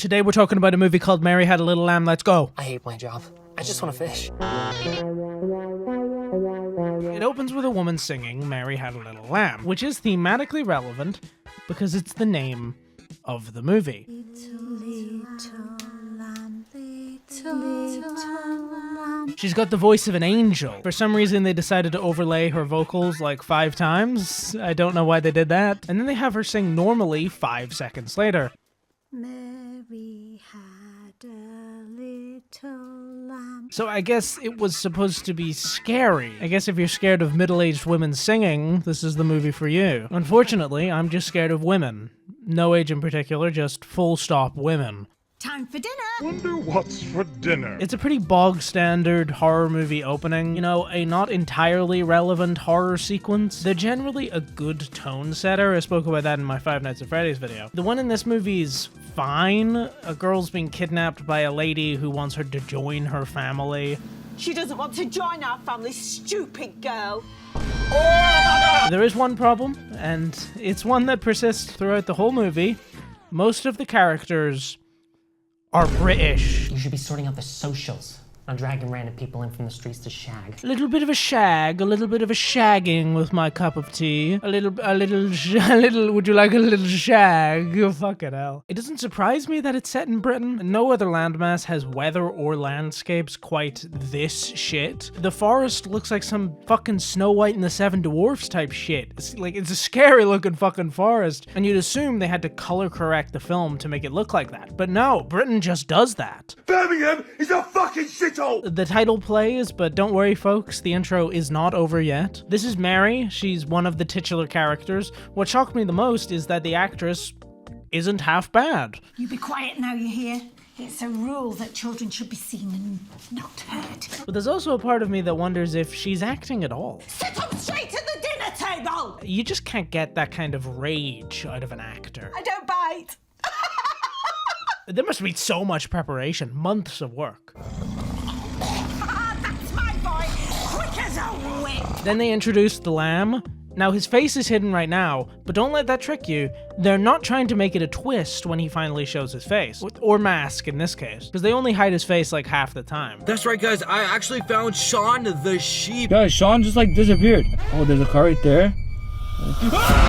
Today we're talking about a movie called Mary Had a Little Lamb. Let's go. I hate my job. I just want to fish. It opens with a woman singing Mary Had a Little Lamb, which is thematically relevant because it's the name of the movie. She's got the voice of an angel. For some reason they decided to overlay her vocals like 5 times. I don't know why they did that. And then they have her sing normally 5 seconds later. Mary had a little lamb. So I guess it was supposed to be scary. I guess if you're scared of middle-aged women singing, this is the movie for you. Unfortunately, I'm just scared of women. No age in particular, just full stop women. Time for dinner. Wonder what's for dinner. It's a pretty bog-standard horror movie opening. You know, a not entirely relevant horror sequence. They're generally a good tone setter. I spoke about that in my Five Nights at Freddy's video. The one in this movie is fine. A girl's being kidnapped by a lady who wants her to join her family. She doesn't want to join our family, stupid girl. There is one problem, and it's one that persists throughout the whole movie. Most of the characters are British. You should be sorting out the socials, not dragging random people in from the streets to shag. A little bit of a shag, a little bit of a shagging with my cup of tea. A little, would you like a little shag? Oh, fucking hell. It doesn't surprise me that it's set in Britain. No other landmass has weather or landscapes quite this shit. The forest looks like some fucking Snow White and the Seven Dwarfs type shit. It's a scary looking fucking forest. And you'd assume they had to color correct the film to make it look like that. But no, Britain just does that. Birmingham is a fucking shithole! The title plays, but don't worry folks, the intro is not over yet. This is Mary, she's one of the titular characters. What shocked me the most is that the actress isn't half bad. You be quiet now, you hear? It's a rule that children should be seen and not heard. But there's also a part of me that wonders if she's acting at all. Sit up straight at the dinner table. You just can't get that kind of rage out of an actor. I don't bite. There must be so much preparation, months of work. That's my boy, quick as a whip. Then they introduced the lamb. Now his face is hidden right now, but don't let that trick you. They're not trying to make it a twist when he finally shows his face. Or mask in this case, because they only hide his face like half the time. That's right, guys. I actually found Sean the sheep. Guys, Sean just like disappeared. Oh, there's a car right there.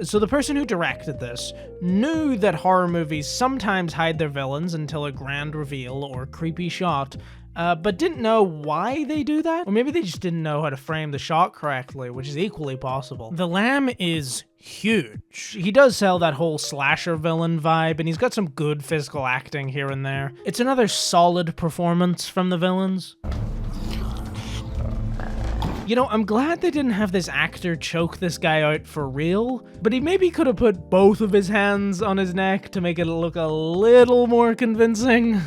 So the person who directed this knew that horror movies sometimes hide their villains until a grand reveal or creepy shot, but didn't know why they do that? Or maybe they just didn't know how to frame the shot correctly, which is equally possible. The lamb is huge. He does sell that whole slasher villain vibe, and he's got some good physical acting here and there. It's another solid performance from the villains. You know, I'm glad they didn't have this actor choke this guy out for real, but he maybe could have put both of his hands on his neck to make it look a little more convincing.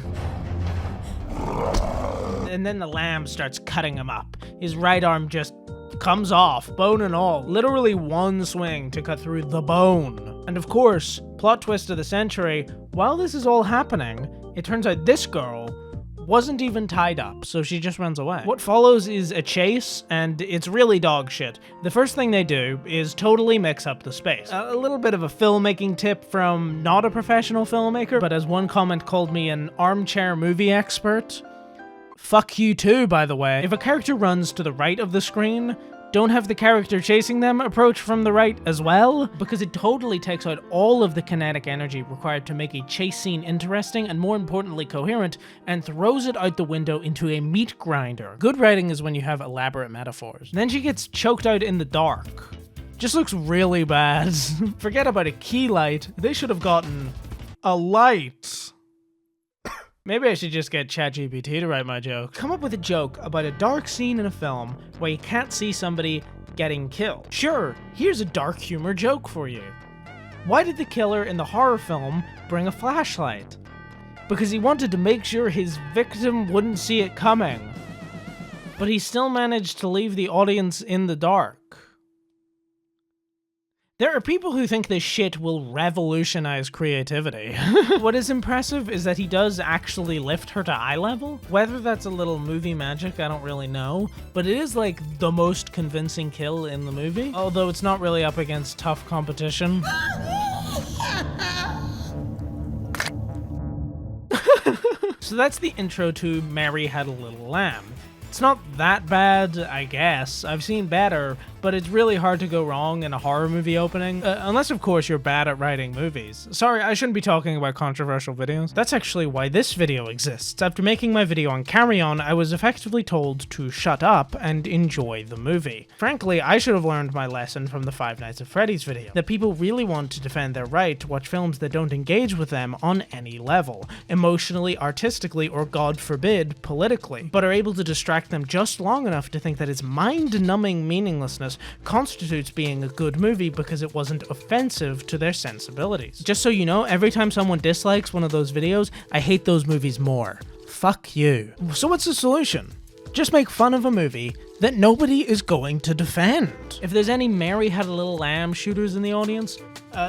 And then the lamb starts cutting him up. His right arm just comes off, bone and all. Literally one swing to cut through the bone. And of course, plot twist of the century, while this is all happening, it turns out this girl wasn't even tied up, so she just runs away. What follows is a chase, and it's really dog shit. The first thing they do is totally mix up the space. A little bit of a filmmaking tip from not a professional filmmaker, but as one comment called me, an armchair movie expert. Fuck you too, by the way. If a character runs to the right of the screen, don't have the character chasing them approach from the right as well, because it totally takes out all of the kinetic energy required to make a chase scene interesting and more importantly coherent, and throws it out the window into a meat grinder. Good writing is when you have elaborate metaphors. Then she gets choked out in the dark. Just looks really bad. Forget about a key light. They should have gotten a light. Maybe I should just get ChatGPT to write my joke. Come up with a joke about a dark scene in a film where you can't see somebody getting killed. Sure, here's a dark humor joke for you. Why did the killer in the horror film bring a flashlight? Because he wanted to make sure his victim wouldn't see it coming. But he still managed to leave the audience in the dark. There are people who think this shit will revolutionize creativity. What is impressive is that he does actually lift her to eye level. Whether that's a little movie magic, I don't really know, but it is like the most convincing kill in the movie, although it's not really up against tough competition. So that's the intro to Mary Had a Little Lamb. It's not that bad, I guess. I've seen better, but it's really hard to go wrong in a horror movie opening, unless of course you're bad at writing movies. Sorry, I shouldn't be talking about controversial videos. That's actually why this video exists. After making my video on Carry On, I was effectively told to shut up and enjoy the movie. Frankly, I should have learned my lesson from the Five Nights at Freddy's video, that people really want to defend their right to watch films that don't engage with them on any level, emotionally, artistically, or God forbid, politically, but are able to distract them just long enough to think that its mind-numbing meaninglessness constitutes being a good movie because it wasn't offensive to their sensibilities. Just so you know, every time someone dislikes one of those videos, I hate those movies more. Fuck you. So what's the solution? Just make fun of a movie that nobody is going to defend. If there's any Mary Had a Little Lamb shooters in the audience,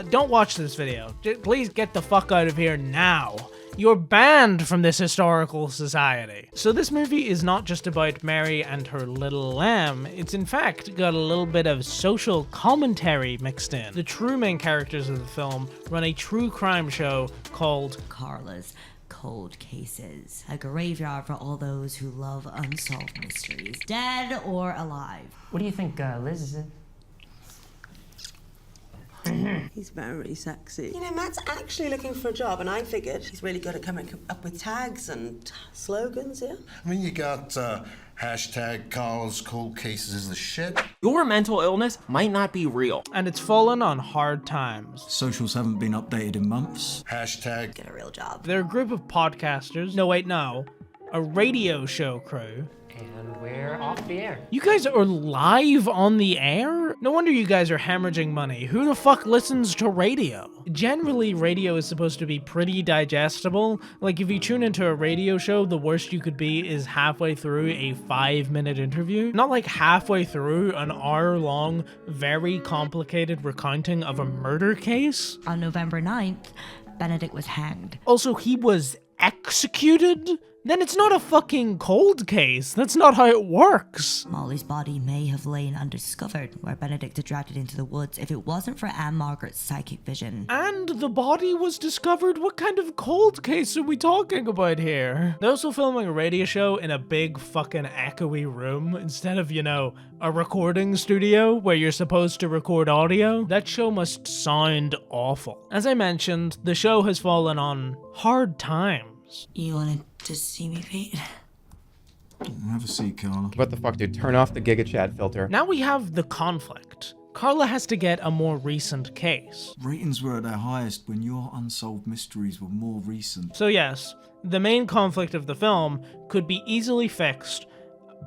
don't watch this video. Please get the fuck out of here now. You're banned from this historical society. So this movie is not just about Mary and her little lamb, it's in fact got a little bit of social commentary mixed in. The true main characters of the film run a true crime show called Carla's Cold Cases, a graveyard for all those who love unsolved mysteries, dead or alive. What do you think, Liz? Is it? He's very sexy. You know, Matt's actually looking for a job, and I figured he's really good at coming up with tags and slogans, yeah? I mean, you got hashtag Carl's Cold Cases is the shit. Your mental illness might not be real. and it's fallen on hard times. Socials haven't been updated in months. Hashtag Get a real job. They're a group of podcasters. No, wait, no. A radio show crew. And we're off the air. You guys are live on the air? No wonder you guys are hemorrhaging money. Who the fuck listens to radio? Generally, radio is supposed to be pretty digestible. Like, if you tune into a radio show, the worst you could be is halfway through a 5-minute interview. Not like halfway through an hour-long, very complicated recounting of a murder case. On November 9th, Benedict was hanged. Also, he was executed? Then it's not a fucking cold case. That's not how it works. Molly's body may have lain undiscovered where Benedict had dragged it into the woods if it wasn't for Anne Margaret's psychic vision. And the body was discovered? What kind of cold case are we talking about here? They're also filming a radio show in a big fucking echoey room instead of, you know, a recording studio where you're supposed to record audio. That show must sound awful. As I mentioned, the show has fallen on hard times. You wanted to see me, Pete? Have a seat, Carla. What the fuck, dude? Turn off the GigaChat filter. Now we have the conflict. Carla has to get a more recent case. Ratings were at their highest when your unsolved mysteries were more recent. So yes, the main conflict of the film could be easily fixed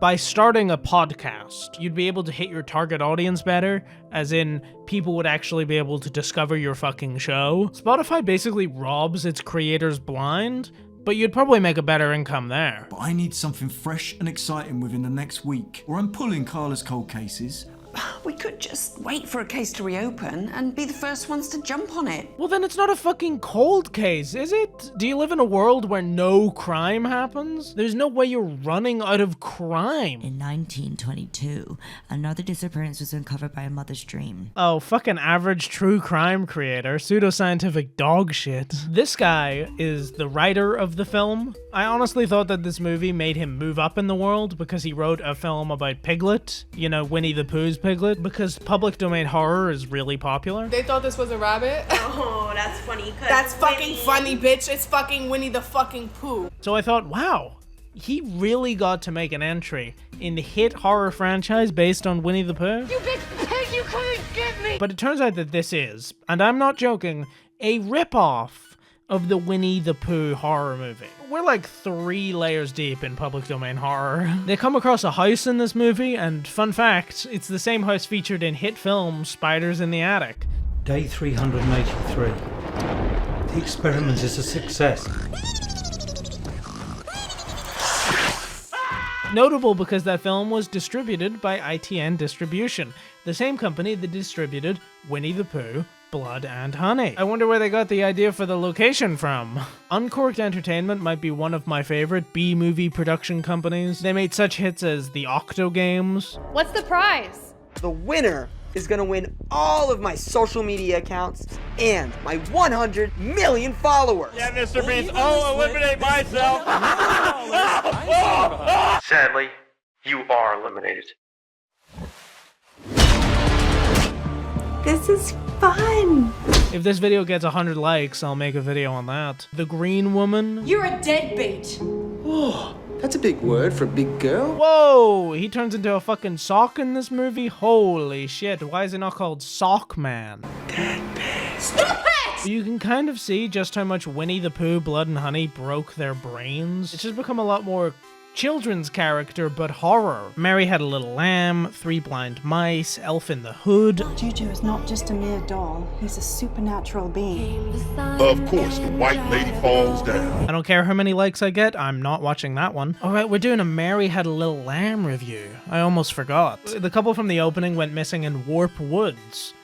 by starting a podcast. You'd be able to hit your target audience better, as in people would actually be able to discover your fucking show. Spotify basically robs its creators blind, but you'd probably make a better income there. But I need something fresh and exciting within the next week, or I'm pulling Carla's Cold Cases. We could just wait for a case to reopen and be the first ones to jump on it. Well, then it's not a fucking cold case, is it? Do you live in a world where no crime happens? There's no way you're running out of crime. In 1922, another disappearance was uncovered by a mother's dream. Oh, fucking average true crime creator, pseudoscientific dog shit. This guy is the writer of the film. I honestly thought that this movie made him move up in the world because he wrote a film about Piglet, you know, Winnie the Pooh's Piglet, because public domain horror is really popular. They thought this was a rabbit? Oh, that's funny. That's fucking funny, bitch. It's fucking Winnie the fucking Pooh. So I thought, wow, he really got to make an entry in the hit horror franchise based on Winnie the Pooh. You big pig, you couldn't get me! But it turns out that this is, and I'm not joking, a ripoff of the Winnie the Pooh horror movie. We're like 3 layers deep in public domain horror. They come across a house in this movie, and fun fact, it's the same house featured in hit film Spiders in the Attic. Day 383. The experiment is a success. Notable because that film was distributed by ITN Distribution, the same company that distributed Winnie the Pooh, Blood and Honey. I wonder where they got the idea for the location from. Uncork'd Entertainment might be one of my favorite B-movie production companies. They made such hits as the Octo Games. What's the prize? The winner is gonna win all of my social media accounts and my 100 million followers. Yeah, Mr. Beast. Oh, eliminate myself. Sadly, you are eliminated. This is fun. If this video gets 100 likes, I'll make a video on that. The green woman. You're a deadbeat. That's a big word for a big girl. Whoa, he turns into a fucking sock in this movie? Holy shit, why is it not called Sock Man? Stop it! You can kind of see just how much Winnie the Pooh, Blood and Honey broke their brains. It's just become a lot more children's character, but horror. Mary Had a Little Lamb, Three Blind Mice, Elf in the Hood. Juju is not just a mere doll. He's a supernatural being. Of course, the white lady falls down. I don't care how many likes I get, I'm not watching that one. Alright, we're doing a Mary Had a Little Lamb review. I almost forgot. The couple from the opening went missing in Warp Woods.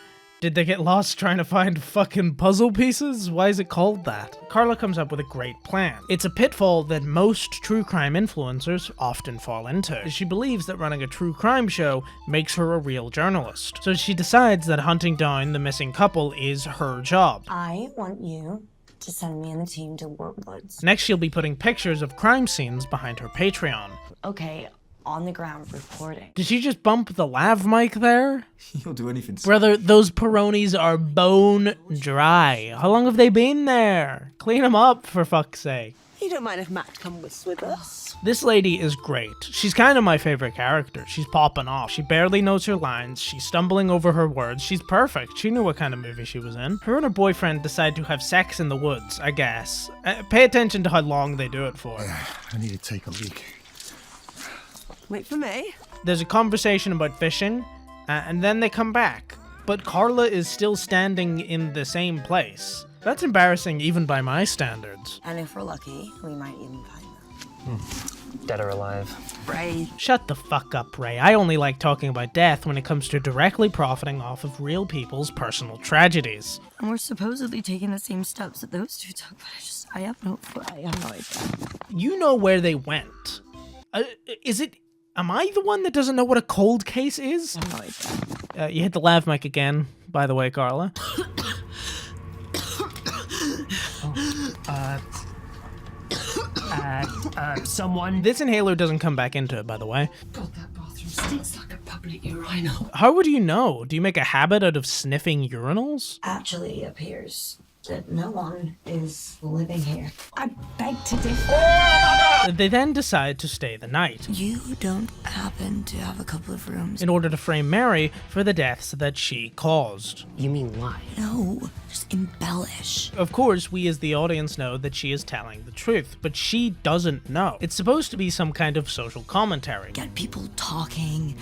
Did they get lost trying to find fucking puzzle pieces? Why is it called that? Carla comes up with a great plan. It's a pitfall that most true crime influencers often fall into. She believes that running a true crime show makes her a real journalist. So she decides that hunting down the missing couple is her job. I want you to send me and the team to Warp Woods. Next, she'll be putting pictures of crime scenes behind her Patreon. Okay, on the ground reporting. Did she just bump the lav mic there? You'll do anything. Brother, those Peronis are bone dry. How long have they been there? Clean them up, for fuck's sake. You don't mind if Matt comes with us? This lady is great. She's kind of my favorite character. She's popping off. She barely knows her lines. She's stumbling over her words. She's perfect. She knew what kind of movie she was in. Her and her boyfriend decide to have sex in the woods, I guess. Pay attention to how long they do it for. I need to take a leak. Wait for me. There's a conversation about fishing, and then they come back. But Carla is still standing in the same place. That's embarrassing even by my standards. And if we're lucky, we might even find them. Dead or alive. Ray. Shut the fuck up, Ray. I only like talking about death when it comes to directly profiting off of real people's personal tragedies. And we're supposedly taking the same steps that those two took, but I have no idea. You know where they went. Am I the one that doesn't know what a cold case is? You hit the lav mic again, by the way, Carla. Someone. This inhaler doesn't come back into it, by the way. God, that bathroom stinks like a public urinal. How would you know? Do you make a habit out of sniffing urinals? Actually, it appears that no one is living here. I beg to differ. They then decide to stay the night. You don't happen to have a couple of rooms? In order to frame Mary for the deaths that she caused. You mean lie? No, just embellish. Of course, we as the audience know that she is telling the truth, but she doesn't know. It's supposed to be some kind of social commentary. Get people talking,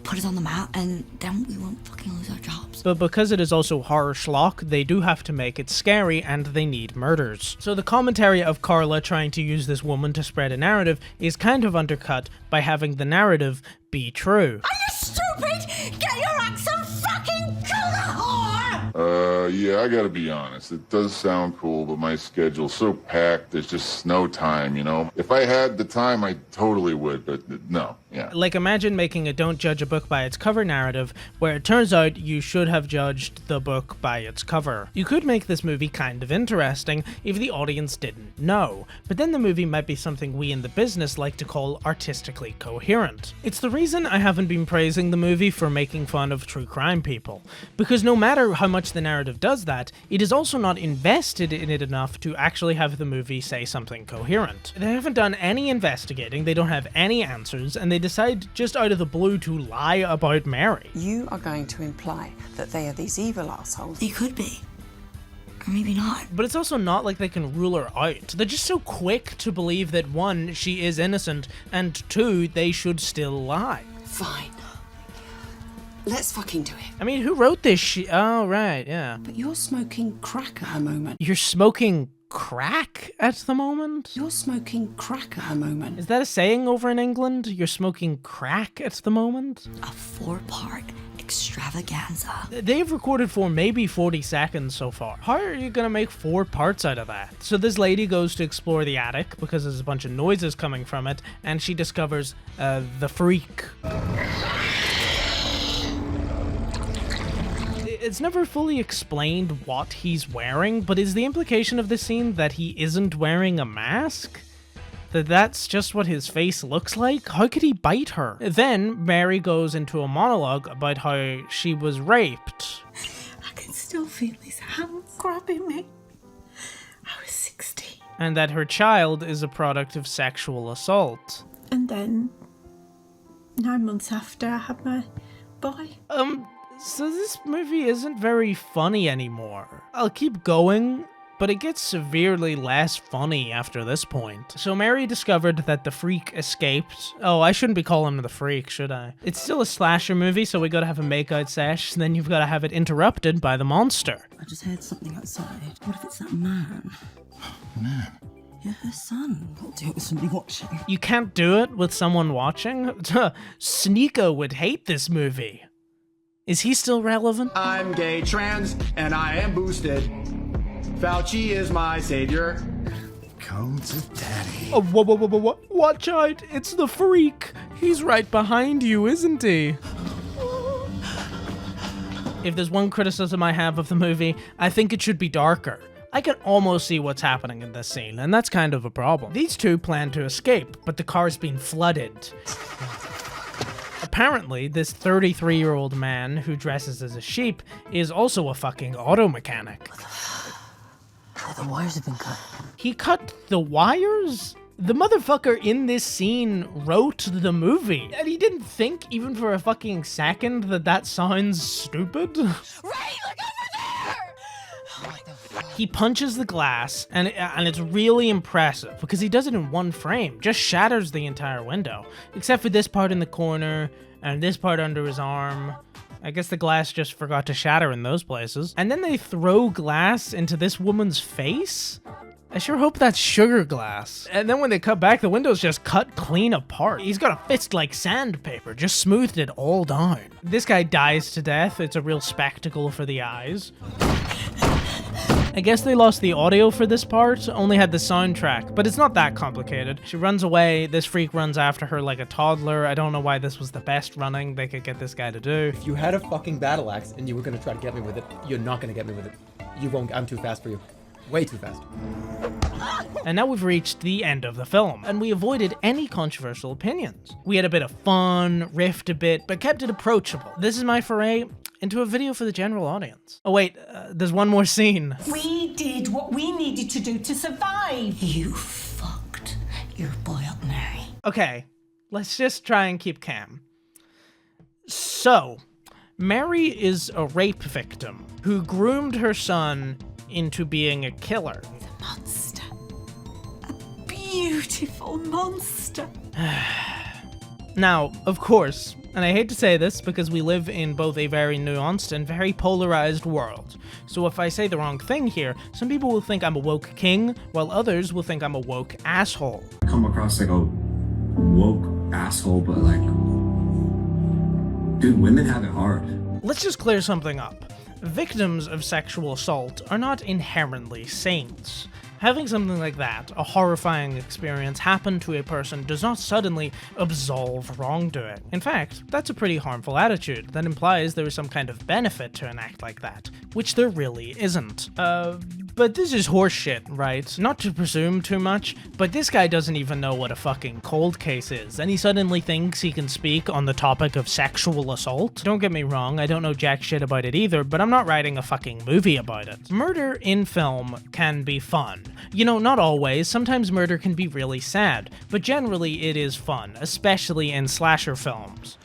put it on the map, and then we won't fucking lose our jobs. But because it is also horror schlock, they do have to make it scary and they need murders. So the commentary of Carla trying to use this woman to spread a narrative is kind of undercut by having the narrative be true. Are you stupid? Get your axe and fucking kill the whore! Yeah, I gotta be honest. It does sound cool, but my schedule's so packed, there's just no time, you know? If I had the time, I totally would, but no, yeah. Like, imagine making a don't judge a book by its cover narrative, where it turns out you should have judged the book by its cover. You could make this movie kind of interesting if the audience didn't know, but then the movie might be something we in the business like to call artistically coherent. It's the reason I haven't been praising the movie for making fun of true crime people, because no matter how much the narrative does that, it is also not invested in it enough to actually have the movie say something coherent. They haven't done any investigating, they don't have any answers, and they decide just out of the blue to lie about Mary. You are going to imply that they are these evil assholes. They could be. Or maybe not. But it's also not like they can rule her out. They're just so quick to believe that 1, she is innocent, and 2, they should still lie. Fine. Let's fucking do it. I mean, who wrote this oh, right, yeah. But you're smoking crack at the moment. You're smoking crack at the moment? You're smoking crack at the moment. Is that a saying over in England? You're smoking crack at the moment? A 4-part extravaganza. They've recorded for maybe 40 seconds so far. How are you gonna make 4 parts out of that? So this lady goes to explore the attic because there's a bunch of noises coming from it, and she discovers the freak. It's never fully explained what he's wearing, but is the implication of this scene that he isn't wearing a mask? That's just what his face looks like? How could he bite her? Then Mary goes into a monologue about how she was raped. I can still feel his hands grabbing me. I was 16. And that her child is a product of sexual assault. And then, 9 months after, I had my boy. So this movie isn't very funny anymore. I'll keep going, but it gets severely less funny after this point. So Mary discovered that the freak escaped. Oh, I shouldn't be calling him the freak, should I? It's still a slasher movie, so we gotta have a makeout sesh, and then you've gotta have it interrupted by the monster. I just heard something outside. What if it's that man? Man. Yeah, her son. I'll do it with somebody watching. You can't do it with someone watching? Sneeko would hate this movie. Is he still relevant? I'm gay, trans, and I am boosted. Fauci is my savior. Codes of Daddy. Oh, whoa. Watch out, it's the freak. He's right behind you, isn't he? If there's one criticism I have of the movie, I think it should be darker. I can almost see what's happening in this scene, and that's kind of a problem. These two plan to escape, but the car's been flooded. Apparently, this 33-year-old man who dresses as a sheep is also a fucking auto mechanic. The wires have been cut. He cut the wires? The motherfucker in this scene wrote the movie, and he didn't think even for a fucking second that sounds stupid? Ray, look over there! He punches the glass, and it's really impressive, because he does it in one frame, just shatters the entire window, except for this part in the corner, and this part under his arm. I guess the glass just forgot to shatter in those places. And then they throw glass into this woman's face? I sure hope that's sugar glass. And then when they cut back, the window's just cut clean apart. He's got a fist like sandpaper, just smoothed it all down. This guy dies to death. It's a real spectacle for the eyes. I guess they lost the audio for this part, only had the soundtrack, but it's not that complicated. She runs away, this freak runs after her like a toddler. I don't know why this was the best running they could get this guy to do. If you had a fucking battle axe and you were gonna try to get me with it, you're not gonna get me with it. You won't, I'm too fast for you. Way too fast. And now we've reached the end of the film, and we avoided any controversial opinions. We had a bit of fun, riffed a bit, but kept it approachable. This is my foray into a video for the general audience. Oh wait, there's one more scene. We did what we needed to do to survive. You fucked your boy up, Mary. Okay, let's just try and keep calm. So, Mary is a rape victim who groomed her son into being a killer. A monster. A beautiful monster. Now, of course, and I hate to say this because we live in both a very nuanced and very polarized world. So if I say the wrong thing here, some people will think I'm a woke king, while others will think I'm a woke asshole. I come across like a woke asshole, but like, dude, women have it hard. Let's just clear something up. Victims of sexual assault are not inherently saints. Having something like that, a horrifying experience, happen to a person does not suddenly absolve wrongdoing. In fact, that's a pretty harmful attitude that implies there is some kind of benefit to an act like that, which there really isn't. But this is horseshit, right? Not to presume too much, but this guy doesn't even know what a fucking cold case is, and he suddenly thinks he can speak on the topic of sexual assault? Don't get me wrong, I don't know jack shit about it either, but I'm not writing a fucking movie about it. Murder in film can be fun. You know, not always, sometimes murder can be really sad, but generally it is fun, especially in slasher films.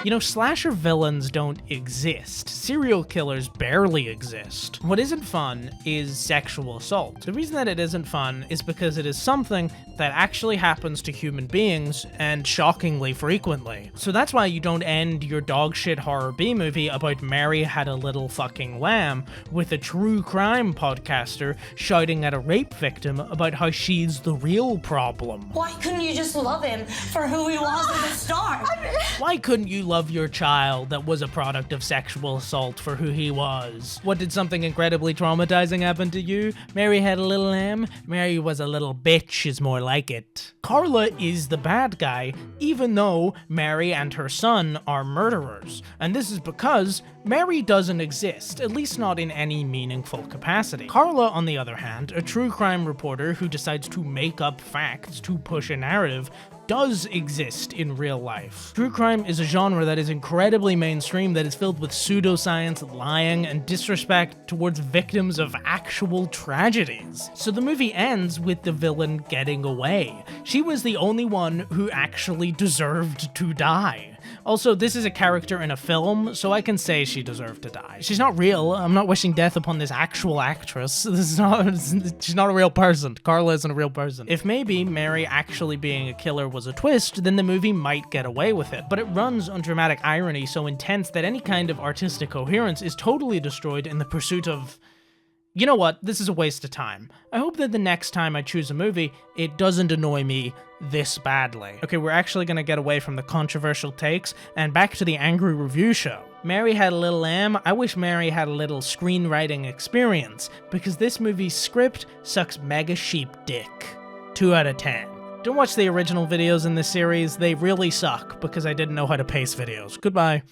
You know, slasher villains don't exist. Serial killers barely exist. What isn't fun is sexual assault. The reason that it isn't fun is because it is something that actually happens to human beings, and shockingly frequently. So that's why you don't end your dogshit horror B-movie about Mary had a little fucking lamb with a true crime podcaster shouting at a rape victim about how she's the real problem. Why couldn't you just love him for who he was at the start? Why couldn't you love love your child that was a product of sexual assault for who he was. What did something incredibly traumatizing happen to you? Mary had a little lamb? Mary was a little bitch is more like it. Carla is the bad guy, even though Mary and her son are murderers. And this is because Mary doesn't exist, at least not in any meaningful capacity. Carla, on the other hand, a true crime reporter who decides to make up facts to push a narrative, does exist in real life. True crime is a genre that is incredibly mainstream, that is filled with pseudoscience, lying, and disrespect towards victims of actual tragedies. So the movie ends with the villain getting away. She was the only one who actually deserved to die. Also, this is a character in a film, so I can say she deserved to die. She's not real. I'm not wishing death upon this actual actress. She's not a real person. Carla isn't a real person. If maybe Mary actually being a killer was a twist, then the movie might get away with it. But it runs on dramatic irony so intense that any kind of artistic coherence is totally destroyed in the pursuit of... You know what? This is a waste of time. I hope that the next time I choose a movie, it doesn't annoy me this badly. Okay, we're actually gonna get away from the controversial takes and back to the angry review show. Mary had a little lamb. I wish Mary had a little screenwriting experience, because this movie's script sucks mega sheep dick. 2 out of 10. Don't watch the original videos in this series. They really suck because I didn't know how to pace videos. Goodbye.